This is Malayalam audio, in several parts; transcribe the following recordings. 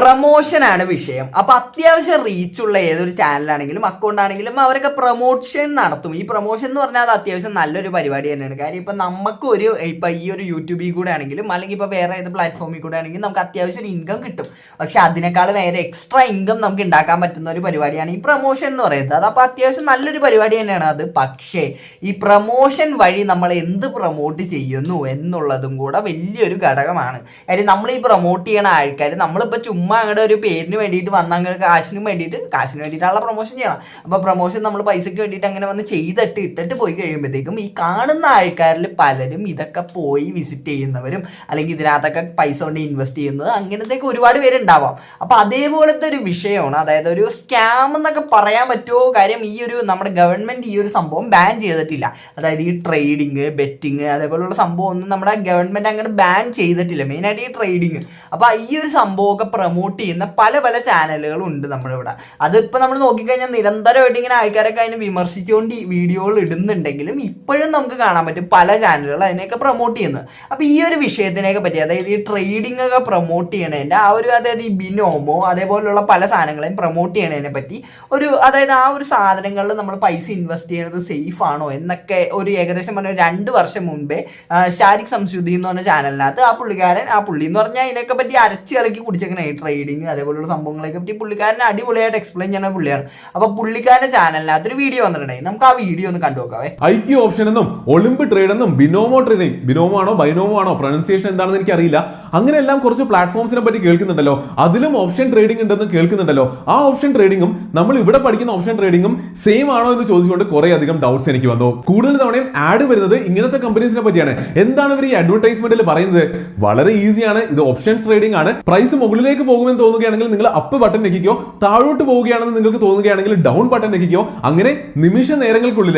പ്രൊമോഷനാണ് വിഷയം. അപ്പൊ അത്യാവശ്യം റീച്ചുള്ള ഏതൊരു ചാനലാണെങ്കിലും അക്കൗണ്ട് ആണെങ്കിലും അവരൊക്കെ പ്രൊമോഷൻ നടത്തും. ഈ പ്രൊമോഷൻ എന്ന് പറഞ്ഞാൽ അത് അത്യാവശ്യം നല്ലൊരു പരിപാടി തന്നെയാണ്. കാര്യം ഇപ്പൊ നമുക്ക് ഇപ്പൊ ഈ ഒരു യൂട്യൂബിൽ കൂടെ ആണെങ്കിലും അല്ലെങ്കിൽ ഇപ്പൊ വേറെ ഏത് പ്ലാറ്റ്ഫോമിൽ കൂടെ ആണെങ്കിലും നമുക്ക് അത്യാവശ്യം ഇൻകം കിട്ടും. പക്ഷെ അതിനേക്കാൾ വേറെ എക്സ്ട്രാ ഇൻകം നമുക്ക് ഉണ്ടാക്കാൻ പറ്റുന്ന ഒരു പരിപാടിയാണ് ഈ പ്രൊമോഷൻ എന്ന് പറയുന്നത്. അത് അപ്പൊ അത്യാവശ്യം നല്ലൊരു പരിപാടി തന്നെയാണ് അത്. പക്ഷേ ഈ പ്രൊമോഷൻ വഴി നമ്മൾ എന്ത് പ്രൊമോട്ട് ചെയ്യുന്നു എന്നുള്ളതും കൂടെ വലിയൊരു ഘടകമാണ്. കാര്യം നമ്മൾ ഈ പ്രൊമോട്ട് ചെയ്യണ ആൾക്കാർ നമ്മളിപ്പോ ചുമ്മാ അങ്ങോട്ട് ഒരു പേരിന് വേണ്ടിയിട്ട് വന്ന അങ്ങനെ കാശിന് വേണ്ടിയിട്ടുള്ള പ്രൊമോഷൻ ചെയ്യണം. അപ്പൊ പ്രൊമോഷൻ നമ്മൾ പൈസക്ക് വേണ്ടിയിട്ട് അങ്ങനെ വന്ന് ഇട്ടിട്ട് പോയി കഴിയുമ്പോഴത്തേക്കും ഈ കാണുന്ന ആൾക്കാരിൽ പലരും ഇതൊക്കെ പോയി വിസിറ്റ് ചെയ്യുന്നവരും അല്ലെങ്കിൽ ഇതിനകത്തൊക്കെ പൈസ കൊണ്ട് ഇൻവെസ്റ്റ് ചെയ്യുന്നത് അങ്ങനത്തേക്ക് ഒരുപാട് പേരുണ്ടാവാം. അപ്പൊ അതേപോലത്തെ ഒരു വിഷയമാണ്, അതായത് ഒരു സ്കാം എന്നൊക്കെ പറയാൻ പറ്റുമോ? കാര്യം ഈ ഒരു നമ്മുടെ ഗവൺമെന്റ് ഈ ഒരു സംഭവം ബാൻ ചെയ്തിട്ടില്ല. അതായത് ഈ ട്രേഡിങ്, ബെറ്റിങ് അതേപോലുള്ള സംഭവം ഒന്നും നമ്മുടെ ഗവൺമെന്റ് അങ്ങനെ ബാൻ ചെയ്തിട്ടില്ല, മെയിനായിട്ട് ഈ ട്രേഡിങ്. അപ്പൊ ഈ ഒരു സംഭവമൊക്കെ പ്രൊമോട്ട് ചെയ്യുന്ന പല ചാനലുകളും ഉണ്ട് നമ്മുടെ ഇവിടെ. അതിപ്പോൾ നമ്മൾ നോക്കിക്കഴിഞ്ഞാൽ നിരന്തരമായിട്ട് ഇങ്ങനെ ആൾക്കാരൊക്കെ അതിനെ വിമർശിച്ചുകൊണ്ട് വീഡിയോകൾ ഇടുന്നുണ്ടെങ്കിലും ഇപ്പോഴും നമുക്ക് കാണാൻ പറ്റും പല ചാനലുകൾ അതിനെയൊക്കെ പ്രൊമോട്ട് ചെയ്യുന്നത്. അപ്പോൾ ഈ ഒരു വിഷയത്തിനെയൊക്കെ പറ്റി, അതായത് ഈ ട്രേഡിംഗ് ഒക്കെ പ്രൊമോട്ട് ചെയ്യണതിൻ്റെ അതായത് ഈ ബിനോമോ അതേപോലുള്ള പല സാധനങ്ങളെയും പ്രൊമോട്ട് ചെയ്യണതിനെ പറ്റി അതായത് ആ ഒരു സാധനങ്ങളിൽ നമ്മൾ പൈസ ഇൻവെസ്റ്റ് ചെയ്യുന്നത് സേഫ് ആണോ എന്നൊക്കെ ഏകദേശം പറഞ്ഞ 2 വർഷം മുമ്പേ ഷാരിഖ് സംശുദ്ധി എന്ന് പറഞ്ഞ ചാനലിനകത്ത് പുള്ളി എന്ന് പറഞ്ഞാൽ ഇതിനൊക്കെ പറ്റി അരച്ച് ഇറക്കി കുടിച്ചേക്കണേ. ട്രേഡിങ് അതേപോലുള്ള സംഭവങ്ങളെ പറ്റി പുള്ളിക്കാരനെ അടിപൊളിയായിട്ട് എക്സ്പ്ലെയിൻ ചെയ്യുന്ന പുള്ളിയാണ്. അപ്പൊ പുള്ളിക്കാരന്റെ ചാനലിനകത്ത് ഒരു വീഡിയോ വന്നിട്ടുണ്ടായി. നമുക്ക് ആ വീഡിയോ ഒന്ന് കണ്ടു നോക്കാവേ. ഐക്യു ഓപ്ഷൻ എന്നും ഒളിമ്പ് ട്രേഡ് എന്നും ബിനോമോ ട്രേഡിംഗ്, ബിനോമോ ആണോ ബൈനോമോ ആണോ പ്രൊനൗൺസിയേഷൻ എന്താണെന്ന് എനിക്ക് അറിയില്ല, അങ്ങനെയെല്ലാം കുറച്ച് പ്ലാറ്റ്ഫോംസിനെ പറ്റി കേൾക്കുന്നുണ്ടല്ലോ. അതിലും ഓപ്ഷൻ ട്രേഡിംഗ് ഉണ്ടെന്ന് കേൾക്കുന്നുണ്ടല്ലോ. ആ ഓപ്ഷൻ ട്രേഡിംഗും നമ്മൾ ഇവിടെ പഠിക്കുന്ന ഓപ്ഷൻ ട്രേഡിംഗും സെയിം ആണോ എന്ന് ചോദിച്ചുകൊണ്ട് കുറെ അധികം ഡൗട്ട്സ് എനിക്ക് വന്നു. കൂടുതൽ തവണയും ആഡ് വരുന്നത് ഇങ്ങനത്തെ കമ്പനീസിനെ പറ്റിയാണ്. എന്താണ് ഇവർ ഈ അഡ്വർടൈസ്മെന്റിൽ പറയുന്നത്? വളരെ ഈസിയാണ്. ഇത് ഓപ്ഷൻസ് ട്രേഡിംഗ് ആണ്. പ്രൈസ് മുകളിലേക്ക് പോകുമെന്ന് തോന്നുകയാണെങ്കിൽ നിങ്ങൾ അപ്പ് ബട്ടൺ നെക്കിക്കോ, താഴോട്ട് പോവുകയാണെന്ന് നിങ്ങൾക്ക് തോന്നുകയാണെങ്കിൽ ഡൗൺ ബട്ടൺ നെക്കിക്കോ. അങ്ങനെ നിമിഷ നേരങ്ങൾക്കുള്ളിൽ,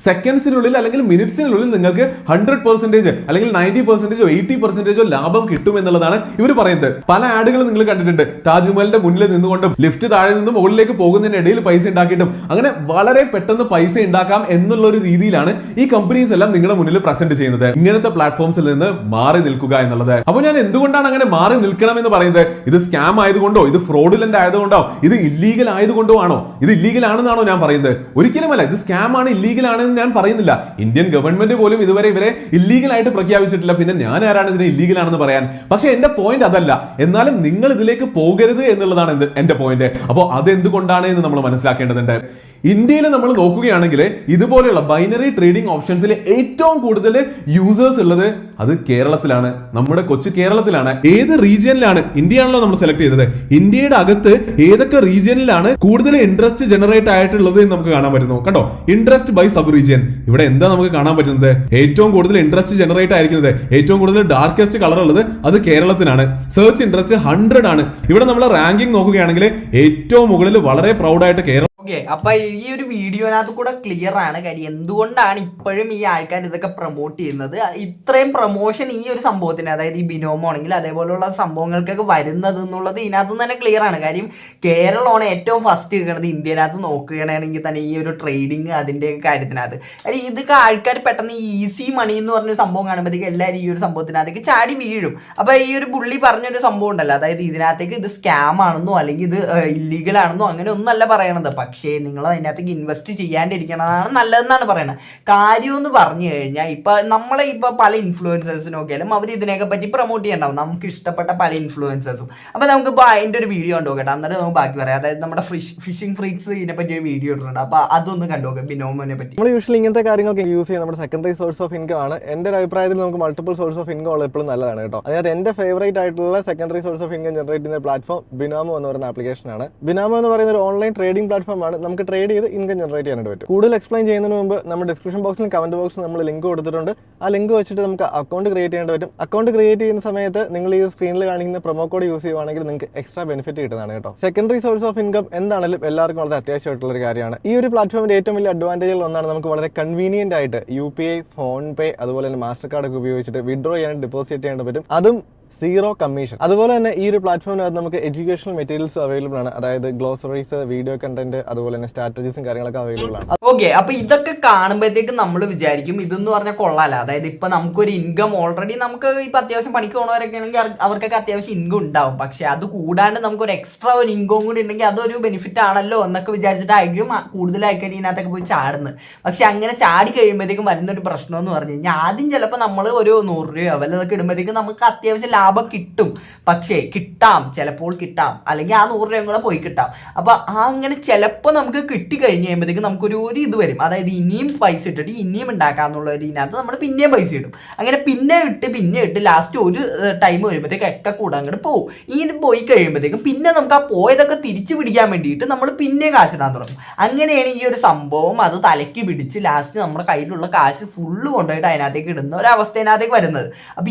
സെക്കൻഡ്സിനുള്ളിൽ അല്ലെങ്കിൽ മിനിറ്റ്സിനുള്ളിൽ നിങ്ങൾക്ക് 100% അല്ലെങ്കിൽ 90%, 80% ലാഭം കിട്ടും എന്നുള്ളതാണ് ഇവർ പറയുന്നത്. പല ആഡുകൾ നിങ്ങൾ കണ്ടിട്ടുണ്ട്. താജ്മഹലിന്റെ മുന്നിൽ നിന്നുകൊണ്ടും ലിഫ്റ്റ് താഴെ നിന്നും മുകളിലേക്ക് പോകുന്നതിനിടയിൽ പൈസ ഉണ്ടാക്കിയിട്ടും അങ്ങനെ വളരെ പെട്ടെന്ന് പൈസ ഉണ്ടാക്കാം എന്നുള്ള ഒരു രീതിയിലാണ് ഈ കമ്പനീസ് എല്ലാം നിങ്ങളുടെ മുന്നിൽ പ്രസന്റ് ചെയ്യുന്നത്. ഇങ്ങനത്തെ പ്ലാറ്റ്ഫോംസിൽ നിന്ന് മാറി നിൽക്കുക എന്നുള്ളത്. അപ്പോൾ ഞാൻ എന്തുകൊണ്ടാണ് അങ്ങനെ മാറി നിൽക്കണം എന്ന് പറയുന്നത്? ഇത് സ്കാം ആയതുകൊണ്ടോ, ഇത് ഫ്രോഡുലന്റ് ആയതുകൊണ്ടോ, ഇത് ഇല്ലീഗൽ ആയതുകൊണ്ടോ ആണോ? ഇത് ഇല്ലീഗൽ ആണെന്നാണോ ഞാൻ പറയുന്നത്? ഒരിക്കലുമല്ല. ഇത് സ്കാം ആണ്, ഇല്ലീഗൽ ആണെന്ന് ഞാൻ പറയുന്നില്ല. ഇന്ത്യൻ ഗവൺമെന്റ് പോലും ഇതുവരെ ഇവരെ ഇല്ലീഗൽ ആയിട്ട് പ്രഖ്യാപിച്ചിട്ടില്ല. പിന്നെ ഞാൻ ആരാണ് ഇതിനെ ഇല്ലീഗൽ ആണെന്ന് പറയാൻ? പക്ഷെ എന്റെ പോയിന്റ് അതല്ല. എന്നാലും നിങ്ങൾ ഇതിലേക്ക് പോകരുത് എന്നുള്ളതാണ് എന്റെ പോയിന്റ്. അപ്പോൾ അതെന്തുകൊണ്ടാണ് എന്ന് നമ്മൾ മനസ്സിലാക്കേണ്ടതുണ്ട്. ഇന്ത്യയിൽ നമ്മൾ നോക്കുകയാണെങ്കിൽ ഇതുപോലെയുള്ള ബൈനറി ട്രേഡിംഗ് ഓപ്ഷൻസിൽ ഏറ്റവും കൂടുതൽ യൂസേഴ്സ് ഉള്ളത് അത് കേരളത്തിലാണ്, നമ്മുടെ കൊച്ചു കേരളത്തിലാണ്. ഏത് റീജിയനിലാണ്? ഇന്ത്യയാണല്ലോ നമ്മൾ സെലക്ട് ചെയ്തത്. ഇന്ത്യയുടെ അകത്ത് ഏതൊക്കെ റീജിയനിലാണ് കൂടുതൽ ഇൻട്രസ്റ്റ് ജനറേറ്റ് ആയിട്ടുള്ളത് എന്ന് നമുക്ക് കാണാൻ പറ്റുന്നു. കണ്ടോ, ഇൻട്രസ്റ്റ് ബൈ സബ് റീജിയൻ. ഇവിടെ എന്താ നമുക്ക് കാണാൻ പറ്റുന്നത്? ഏറ്റവും കൂടുതൽ ഇൻട്രസ്റ്റ് ജനറേറ്റ് ആയിരിക്കുന്നത്, ഏറ്റവും കൂടുതൽ ഡാർക്കസ്റ്റ് കളർ ഉള്ളത് അത് കേരളത്തിനാണ്. സെർച്ച് ഇൻട്രസ്റ്റ് 100 ആണ്. ഇവിടെ നമ്മൾ റാങ്കിങ് നോക്കുകയാണെങ്കിൽ ഏറ്റവും മുകളിൽ വളരെ പ്രൗഡായിട്ട് കേരളം. ഓക്കെ, അപ്പൊ ഈ ഒരു വീഡിയോനകത്ത് കൂടെ ക്ലിയർ ആണ് കാര്യം എന്തുകൊണ്ടാണ് ഇപ്പോഴും ഈ ആൾക്കാർ ഇതൊക്കെ പ്രൊമോട്ട് ചെയ്യുന്നത്. ഇത്രയും പ്രൊമോഷൻ ഈ ഒരു സംഭവത്തിന്, അതായത് ഈ ബിനോമോ ആണെങ്കിൽ അതേപോലെയുള്ള സംഭവങ്ങൾക്കൊക്കെ വരുന്നത് എന്നുള്ളത് ഇതിനകത്ത് തന്നെ ക്ലിയർ ആണ്. കാര്യം കേരളമാണ് ഏറ്റവും ഫസ്റ്റ് കേൾക്കുന്നത്. ഇന്ത്യനകത്ത് നോക്കുകയാണെങ്കിൽ തന്നെ ഈ ഒരു ട്രേഡിങ് അതിന്റെ കാര്യത്തിനകത്ത് കാര്യം ഇതൊക്കെ ആൾക്കാർ പെട്ടെന്ന് ഈസി മണി എന്ന് പറഞ്ഞൊരു സംഭവം കാണുമ്പോഴത്തേക്ക് എല്ലാവരും ഈ ഒരു സംഭവത്തിനകത്തേക്ക് ചാടി വീഴും. അപ്പൊ ഈ ഒരു പുള്ളി പറഞ്ഞൊരു സംഭവം ഉണ്ടല്ലോ, അതായത് ഇതിനകത്തേക്ക് ഇത് സ്കാം ആണെന്നോ അല്ലെങ്കിൽ ഇത് ഇല്ലീഗൽ ആണെന്നോ അങ്ങനെ ഒന്നല്ല പറയണത്. പക്ഷേ നിങ്ങൾ അതിനകത്തേക്ക് ഇൻവെസ്റ്റ് ചെയ്യാണ്ടിരിക്കണതാണ് നല്ലതെന്നാണ് പറയുന്നത്. കാര്യം എന്ന് പറഞ്ഞു കഴിഞ്ഞാൽ നമ്മളെ പല ഇൻഫ്ലുവൻസേഴ്സ് നോക്കിയാലും അവർ ഇതിനെയൊക്കെ പറ്റി പ്രൊമോട്ട് ചെയ്യണ്ടാവും, നമുക്ക് ഇഷ്ടപ്പെട്ട പല ഇൻഫ്ലുവൻസേഴ്സും. അപ്പോൾ നമുക്ക് അതിൻ്റെ ഒരു വീഡിയോ കണ്ടു നോക്കട്ടെ, എന്നിട്ട് നമുക്ക് ബാക്കി പറയാം. അതായത് നമ്മുടെ ഫിഷിംഗ് ഫ്രീക്സ് ഇതിനെ പറ്റി ഒരു വീഡിയോ ഇട്ടിട്ടുണ്ട്. അപ്പോൾ അതൊന്ന് കണ്ടു നോക്കാം, ബിനോമിനെ പറ്റി. നമ്മൾ യൂഷ്വലി ഇങ്ങനത്തെ കാര്യങ്ങളൊക്കെ യൂസ് ചെയ്യുന്ന നമ്മുടെ സെക്കൻഡറി സോഴ്സ് ഓഫ് ഇൻകം ആണ്. എൻ്റെ ഒരു അഭിപ്രായത്തിൽ നമുക്ക് മൾട്ടിപ്പിൾ സോഴ്സ് ഓഫ് ഇൻകം ഉള്ള എപ്പോഴും നല്ലതാണ് കേട്ടോ. അതായത് എൻ്റെ ഫേവറേറ്റ് ആയിട്ടുള്ള secondary source of income generate ചെയ്യുന്ന പ്ലാറ്റ്ഫോം ബിനോമോ എന്ന് പറയുന്ന ആപ്ലിക്കേഷൻ ആണ്. ബിനോമോ എന്ന് പറയുന്ന ഒരു ഓൺലൈൻ ട്രേഡിംഗ് പ്ലാറ്റ്ഫോം ആണ്. നമുക്ക് ട്രേഡ് ചെയ്ത് ഇൻകം ജനറേറ്റ് ചെയ്യാനായിട്ട് പറ്റും. കൂടുതൽ എക്സ്പ്ലെയിൻ ചെയ്യുന്നതിന് മുമ്പ് നമ്മുടെ ഡിസ്ക്രിപ്ഷൻ ബോക്സിലും കമന്റ് ബോക്സിലും നമ്മൾ ലിങ്ക് കൊടുത്തിട്ടുണ്ട്. ആ ലിങ്ക് വെച്ചിട്ട് നമുക്ക് അക്കൗണ്ട് ക്രിയേറ്റ് ചെയ്യാൻ പറ്റും. അക്കൗണ്ട് ക്രിയേറ്റ് ചെയ്യുന്ന സമയത്ത് നിങ്ങൾ ഈ സ്ക്രീനിൽ കാണിക്കുന്ന പ്രൊമോ കോഡ് യൂസ് ചെയ്യുവാണെങ്കിൽ നിങ്ങൾക്ക് എക്സ്ട്രാ ബെനിഫിറ്റ് കിട്ടുന്നതാണ് കേട്ടോ. സെക്കൻഡറി സോഴ്സ് ഓഫ് ഇൻകം എന്താണെങ്കിലും എല്ലാവർക്കും വളരെ അത്യാവശ്യമായിട്ടുള്ള ഒരു കാര്യമാണ്. ഈ ഒരു പ്ലാറ്റ്ഫോമിന്റെ ഏറ്റവും വലിയ അഡ്വാൻറ്റേജുകൾ ഒന്നാണ് നമുക്ക് വളരെ കൺവീനിയന്റ് ആയിട്ട് UPI, ഫോൺ പേ അതുപോലെ തന്നെ മാസ്റ്റർ കാർഡ് ഒക്കെ ഉപയോഗിച്ചിട്ട് വിഡ്രോ ചെയ്യാൻ, ഡെപ്പോസിറ്റ് ചെയ്യാൻ പറ്റും. അതും 0 കമ്മീഷൻ. അതുപോലെ തന്നെ ഈ ഒരു പ്ലാറ്റ്ഫോമിനകത്ത് നമുക്ക് എഡ്യൂക്കേഷണൽ മെറ്റീരിയൽസ് അവൈലബിൾ ആണ്. അതായത് ഗ്ലോസറീസ്, വീഡിയോ കണ്ടന്റ്, അതുപോലെ തന്നെ സ്ട്രാറ്റജീസും കാര്യങ്ങളൊക്കെ അവൈലബിൾ ആണ്. ഓക്കെ, അപ്പൊ ഇതൊക്കെ കാണുമ്പോഴത്തേക്കും നമ്മൾ വിചാരിക്കും ഇതെന്ന് പറഞ്ഞാൽ കൊള്ളാല. അതായത് ഇപ്പൊ നമുക്കൊരു ഇൻകം ഓൾറെഡി നമുക്ക് ഇപ്പൊ അത്യാവശ്യം പണിക്ക് പോകുന്നവരൊക്കെ ആണെങ്കിൽ അവർക്കൊക്കെ അത്യാവശ്യം ഇൻകം ഉണ്ടാവും. പക്ഷെ അത് കൂടാണ്ട് നമുക്കൊരു എക്സ്ട്രാ ഒരു ഇൻകം കൂടി ഉണ്ടെങ്കിൽ അതൊരു ബെനിഫിറ്റ് ആണല്ലോ എന്നൊക്കെ വിചാരിച്ചിട്ടായിരിക്കും കൂടുതൽ ആൾക്കാർ ഇതിനകത്തൊക്കെ പോയി ചാടുന്നത്. പക്ഷെ അങ്ങനെ ചാടി കഴിയുമ്പോഴത്തേക്കും വരുന്നൊരു പ്രശ്നം എന്ന് പറഞ്ഞു കഴിഞ്ഞാൽ ആദ്യം ചിലപ്പോൾ നമ്മൾ ഒരു 100 രൂപയോ വല്ലതൊക്കെ ഇടുമ്പോഴത്തേക്കും നമുക്ക് അത്യാവശ്യം ലാഭം കിട്ടും. പക്ഷേ ചിലപ്പോൾ കിട്ടാം, അല്ലെങ്കിൽ ആ 100 രൂപയും കൂടെ പോയി കിട്ടാം. അപ്പൊ അങ്ങനെ ചിലപ്പോൾ നമുക്ക് കിട്ടി കഴിഞ്ഞ് കഴിയുമ്പോഴത്തേക്കും നമുക്കൊരു ഇത് വരും. അതായത് ഇനിയും പൈസ ഇട്ടിട്ട് ഇനിയും ഉണ്ടാക്കാന്നുള്ള ഒരു ഇതിനകത്ത് നമ്മൾ പിന്നെയും പൈസ ഇടും. അങ്ങനെ പിന്നെ ഇട്ട് ലാസ്റ്റ് ഒരു ടൈം വരുമ്പോഴത്തേക്ക് ഒക്കെ കൂടെ അങ്ങോട്ട് പോകും. ഇങ്ങനെ പോയി കഴിയുമ്പോഴത്തേക്കും പിന്നെ നമുക്ക് ആ പോയതൊക്കെ തിരിച്ചു പിടിക്കാൻ വേണ്ടിയിട്ട് നമ്മൾ പിന്നെ കാശിടാൻ തുടങ്ങും. അങ്ങനെയാണ് ഈ ഒരു സംഭവം അത് തലയ്ക്ക് പിടിച്ച് ലാസ്റ്റ് നമ്മുടെ കയ്യിലുള്ള കാശ് ഫുള്ള് കൊണ്ടുപോയിട്ട് അതിനകത്തേക്ക് ഇടുന്ന ഒരവസ്ഥയിനകത്തേക്ക് വരുന്നത്. അപ്പൊ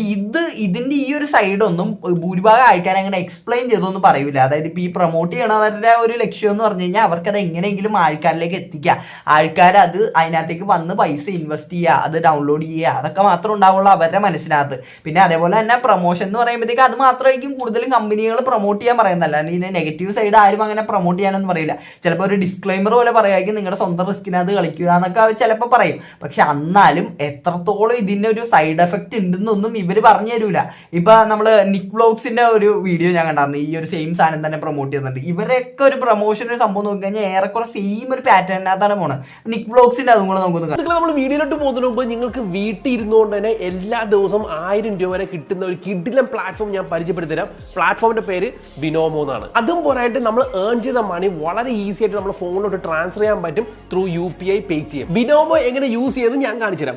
ഇതിന്റെ ഈ ഒരു സൈഡൊന്നും ഭൂരിഭാഗം ആൾക്കാർ അങ്ങനെ എക്സ്പ്ലെയിൻ ചെയ്തൊന്നും പറയൂല. അതായത് ഇപ്പൊ ഈ പ്രൊമോട്ട് ചെയ്യണവരുടെ ഒരു ലക്ഷ്യം എന്ന് പറഞ്ഞു കഴിഞ്ഞാൽ അവർക്കത് എങ്ങനെയെങ്കിലും ആൾക്കാരിലേക്ക് എത്തിക്കുക, ആൾക്കാർ അത് അതിനകത്തേക്ക് വന്ന് പൈസ ഇൻവെസ്റ്റ് ചെയ്യുക, അത് ഡൗൺലോഡ് ചെയ്യുക, അതൊക്കെ മാത്രം ഉണ്ടാവുള്ളൂ അവരുടെ മനസ്സിനകത്ത്. പിന്നെ അതേപോലെ തന്നെ പ്രൊമോഷൻ എന്ന് പറയുമ്പോഴത്തേക്ക് അത് മാത്രമായിരിക്കും കൂടുതലും കമ്പനികൾ പ്രൊമോട്ട് ചെയ്യാൻ പറയുന്നതല്ല. ഇതിന്റെ നെഗറ്റീവ് സൈഡ് ആരും അങ്ങനെ പ്രൊമോട്ട് ചെയ്യാനൊന്നും പറയില്ല. ചിലപ്പോൾ ഒരു ഡിസ്ക്ലൈമർ പോലെ പറയുമായിരിക്കും നിങ്ങളുടെ സ്വന്തം റിസ്കിനകത്ത് കളിക്കുക എന്നൊക്കെ അവർ ചിലപ്പോൾ പറയും. പക്ഷെ എന്നാലും എത്രത്തോളം ഇതിന്റെ ഒരു സൈഡ് എഫക്ട് ഉണ്ടെന്നൊന്നും ഇവർ പറഞ്ഞു തരൂല. ഇപ്പൊ നമ്മള് നിക് വ്ലോഗ്സിന്റെ ഒരു വീഡിയോ ഞാൻ കണ്ടായിരുന്നു, ഈ ഒരു സെയിം സാധനം തന്നെ പ്രൊമോട്ട് ചെയ്യുന്നുണ്ട്. ഇവരൊക്കെ ഒരു പ്രൊമോഷൻ ഒരു സംഭവം നോക്കി കഴിഞ്ഞാൽ ഏറെക്കുറെ സെയിം ഒരു പാറ്റേണിനകത്താണ് പോണത്. നിക് വ്ലോഗ്സിന്റെ അതും കൂടെ നമുക്ക് നമ്മൾ വീഡിയോയിലോട്ട് പോകുന്നതിന് മുമ്പ് നിങ്ങൾക്ക് വീട്ടിൽ ഇരുന്നുകൊണ്ട് തന്നെ എല്ലാ ദിവസവും 1000 രൂപ വരെ കിട്ടുന്ന ഒരു കിഡിലൻ പ്ലാറ്റ്ഫോം ഞാൻ പരിചയപ്പെടുത്തി തരാം. പ്ലാറ്റ്ഫോമിന്റെ പേര് ബിനോമോ എന്നാണ്. അതും പോരായിട്ട് നമ്മൾ ഏൺ ചെയ്ത മണി വളരെ ഈസി ആയിട്ട് നമ്മുടെ ഫോണിലോട്ട് ട്രാൻസ്ഫർ ചെയ്യാൻ പറ്റും ത്രൂ UPI Paytm. ബിനോമോ എങ്ങനെ യൂസ് ചെയ്യുന്നത് ഞാൻ കാണിച്ചു തരാം.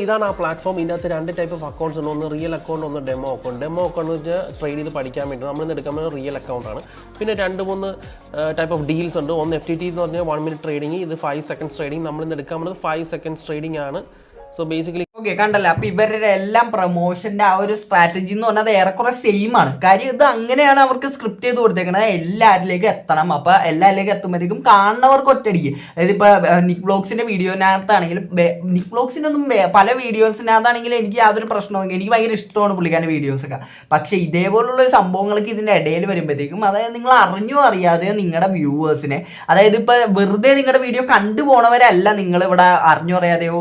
ഇതാണ് ആ പ്ലാറ്റ്ഫോം. ഇതിനകത്ത് 2 ടൈപ്പ് ഓഫ് അക്കൗണ്ട്സ് ഉണ്ട്. ഒന്ന് റിയൽ അക്കൗണ്ട്, ഒന്ന് ഡെമോ അക്കൗണ്ട്. ഡെമോ അക്കൗണ്ട് വെച്ചാൽ ട്രേഡ് ചെയ്ത് പഠിക്കാൻ വേണ്ടി നമ്മൾ ഇന്ന് എടുക്കാൻ പറ്റുന്ന റിയൽ അക്കൗണ്ട് ആണ്. പിന്നെ 2-3 ടൈപ്പ് ഓഫ് ഡീൽസ് ഉണ്ട്. ഒന്ന് FTT എന്ന് പറഞ്ഞാൽ 1 മിനിറ്റ് ട്രേഡിംഗ്, ഇത് 5 സെക്കൻഡ്സ് ട്രേഡിംഗ്. നമ്മൾ ഇന്ന് എടുക്കാൻ പറ്റുന്നത് 5 സെക്കൻഡ്സ് ട്രേഡിംഗ് ആണ്. സോ ബേസിക്കലി ഓക്കെ, കണ്ടല്ലോ. അപ്പൊ ഇവരുടെ എല്ലാം പ്രൊമോഷന്റെ ആ ഒരു സ്ട്രാറ്റജി എന്ന് പറഞ്ഞാൽ ഏറെക്കുറെ സെയിം ആണ്. കാര്യം ഇത് അങ്ങനെയാണ് അവർക്ക് സ്ക്രിപ്റ്റ് ചെയ്ത് കൊടുത്തേക്കണത്, എല്ലാവരിലേക്ക് എത്തണം. അപ്പൊ എല്ലാവരിലേക്ക് എത്തുമ്പോഴത്തേക്കും കാണുന്നവർക്ക് ഒറ്റയടിക്ക്. അതായത് ഇപ്പൊ നിക് വ്ലോഗ്സിന്റെ വീഡിയോനകത്താണെങ്കിലും നിക് വ്ലോഗ്സിന്റെ ഒന്നും പല വീഡിയോസിനകത്താണെങ്കിലും എനിക്ക് യാതൊരു പ്രശ്നവും, എനിക്ക് ഭയങ്കര ഇഷ്ടമാണ് പുള്ളിക്കാരുടെ വീഡിയോസ് ഒക്കെ. പക്ഷെ ഇതേപോലുള്ള സംഭവങ്ങൾക്ക് ഇതിന്റെ ഇടയിൽ വരുമ്പോഴത്തേക്കും അതായത് നിങ്ങൾ അറിഞ്ഞോ അറിയാതെയോ നിങ്ങളുടെ വ്യൂവേഴ്സിനെ, അതായത് ഇപ്പൊ വെറുതെ നിങ്ങളുടെ വീഡിയോ കണ്ടുപോണവരല്ല നിങ്ങൾ ഇവിടെ അറിഞ്ഞോ അറിയാതെയോ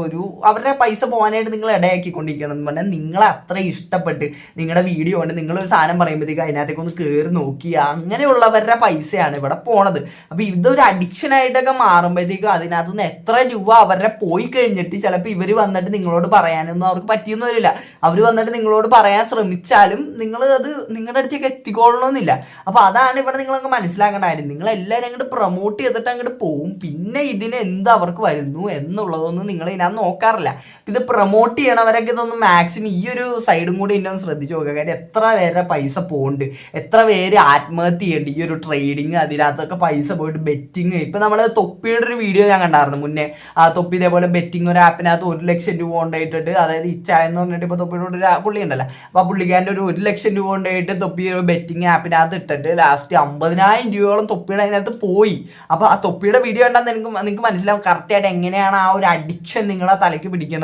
അവരുടെ പൈസ പോകാനായിട്ട് നിങ്ങൾ ഇടയാക്കിക്കൊണ്ടിരിക്കണം എന്ന് പറഞ്ഞാൽ നിങ്ങളെ അത്ര ഇഷ്ടപ്പെട്ട് നിങ്ങളുടെ വീഡിയോ കൊണ്ട് നിങ്ങളൊരു സാധനം പറയുമ്പോഴത്തേക്ക് അതിനകത്തേക്ക് ഒന്ന് കയറി നോക്കി അങ്ങനെയുള്ളവരുടെ പൈസയാണ് ഇവിടെ പോണത്. അപ്പൊ ഇതൊരു അഡിക്ഷൻ ആയിട്ടൊക്കെ മാറുമ്പോഴത്തേക്കും അതിനകത്ത് നിന്ന് എത്ര രൂപ അവരുടെ പോയി കഴിഞ്ഞിട്ട് ചിലപ്പോൾ ഇവർ വന്നിട്ട് നിങ്ങളോട് പറയാനൊന്നും അവർക്ക് പറ്റിയെന്ന് വരില്ല. അവർ വന്നിട്ട് നിങ്ങളോട് പറയാൻ ശ്രമിച്ചാലും നിങ്ങൾ അത് നിങ്ങളുടെ അടുത്തേക്ക് എത്തിക്കൊള്ളണമെന്നില്ല. അപ്പൊ അതാണ് ഇവിടെ നിങ്ങളൊക്കെ മനസ്സിലാക്കേണ്ട കാര്യം. നിങ്ങൾ എല്ലാവരും അങ്ങോട്ട് പ്രൊമോട്ട് ചെയ്തിട്ട് അങ്ങോട്ട് പോവും, പിന്നെ ഇതിന് എന്ത് അവർക്ക് വരുന്നു എന്നുള്ളതൊന്നും നിങ്ങൾ ഇതിനകത്ത് നോക്കാറില്ല. ഇത് പ്രൊമോട്ട് ചെയ്യണവരൊക്കെ ഇതൊന്നും മാക്സിമം ഈ ഒരു സൈഡും കൂടി ഇന്നെ ഒന്ന് ശ്രദ്ധിച്ചു നോക്കുക. കാര്യം എത്ര പേരുടെ പൈസ പോകുന്നുണ്ട്, എത്ര പേര് ആത്മഹത്യ ചെയ്യുന്നുണ്ട് ഈ ഒരു ട്രേഡിങ്, അതിനകത്തൊക്കെ പൈസ പോയിട്ട് ബെറ്റിങ്. ഇപ്പൊ നമ്മള് തൊപ്പിയുടെ ഒരു വീഡിയോ ഞാൻ കണ്ടായിരുന്നു മുന്നേ. ആ തൊപ്പി ഇതേപോലെ ബെറ്റിംഗ് ഒരു ആപ്പിനകത്ത് 1 ലക്ഷം രൂപ കൊണ്ടായിട്ടിട്ട്, അതായത് ഇച്ചായ എന്ന് പറഞ്ഞിട്ട് ഇപ്പൊ തൊപ്പിയുടെ ഒരു പുള്ളി ഉണ്ടല്ലോ, അപ്പൊ ആ പുള്ളിക്കാരൻ്റെ ഒരു 1 ലക്ഷം രൂപ കൊണ്ടായിട്ട് തൊപ്പി ഒരു ബെറ്റിംഗ് ആപ്പിനകത്ത് ഇട്ടിട്ട് ലാസ്റ്റ് 50,000 രൂപയോളം തൊപ്പിയുടെ അതിനകത്ത് പോയി. അപ്പൊ ആ തൊപ്പിയുടെ വീഡിയോ കണ്ടാൽ നിങ്ങൾക്ക് മനസ്സിലാവും കറക്റ്റ് ആയിട്ട് എങ്ങനെയാണ് ആ ഒരു അഡിക്ഷൻ നിങ്ങളെ തലയ്ക്ക് പിടിക്കുന്നത്.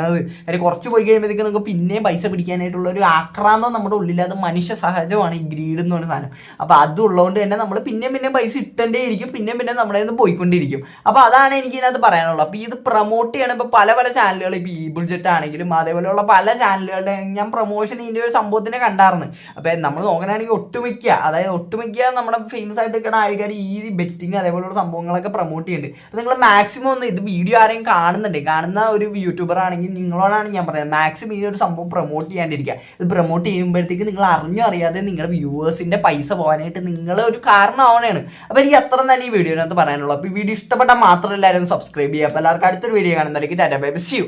കുറച്ച് പോയി കഴിയുമ്പോഴത്തേക്ക് നമുക്ക് പിന്നെയും പൈസ പിടിക്കാനായിട്ടുള്ള ഒരു ആക്രാന്തം നമ്മുടെ ഉള്ളിൽ, അത് മനുഷ്യ സഹജമാണ് ഈ ഗ്രീഡ് എന്ന് പറഞ്ഞ സാധനം. അപ്പൊ അതുള്ളതുകൊണ്ട് തന്നെ നമ്മൾ പിന്നെയും പൈസ ഇട്ടേണ്ടേ ഇരിക്കും, പിന്നെ നമ്മുടെ നിന്ന് പോയിക്കൊണ്ടിരിക്കും. അപ്പൊ അതാണ് എനിക്ക് ഇതിനകത്ത് പറയാനുള്ളത്. അപ്പൊ ഇത് പ്രൊമോട്ട് ചെയ്യണം. ഇപ്പൊ പല ചാനലുകൾ, ഇപ്പൊ ഈ ബുൾജെറ്റ് ആണെങ്കിലും അതേപോലെയുള്ള പല ചാനലുകളുടെ ഞാൻ പ്രൊമോഷൻ ഇതിന്റെ ഒരു സംഭവത്തിനെ കണ്ടായിരുന്നു. അപ്പൊ നമ്മൾ നോക്കാനാണെങ്കിൽ ഒട്ടുമിക്ക നമ്മുടെ ഫേമസ് ആയിട്ട് നിൽക്കുന്ന ആൾക്കാർ ഈ ബെറ്റിംഗ് അതേപോലെയുള്ള സംഭവങ്ങളൊക്കെ പ്രൊമോട്ട് ചെയ്യുന്നുണ്ട്. അപ്പൊ നിങ്ങൾ മാക്സിമം ഒന്ന് ഇത് വീഡിയോ ആരെയും കാണുന്ന ഒരു യൂട്യൂബർ ആണെങ്കിൽ നിങ്ങളോടാണ് ഞാൻ പറയുന്നത്, മാക്സിമം ഈ ഒരു സംഭവം പ്രൊമോട്ട് ചെയ്യാണ്ടിരിക്കുക. ഇത് പ്രൊമോട്ട് ചെയ്യുമ്പോഴത്തേക്ക് നിങ്ങൾ അറിഞ്ഞോ അറിയാതെ നിങ്ങളുടെ വ്യൂവേഴ്സിന്റെ പൈസ പോകാനായിട്ട് നിങ്ങൾ ഒരു കാരണമാവണേണ്. അപ്പൊ എനിക്ക് അത്ര തന്നെ ഈ വീഡിയോനകത്ത് പറയാനുള്ളൂ. അപ്പൊ ഈ വീഡിയോ ഇഷ്ടപ്പെട്ടാൽ മാത്രം എല്ലാവരും സബ്സ്ക്രൈബ് ചെയ്യുക. അപ്പൊ എല്ലാവർക്കും അടുത്തൊരു വീഡിയോ കാണുന്നതായിരിക്കും. Tata bye bye, see U.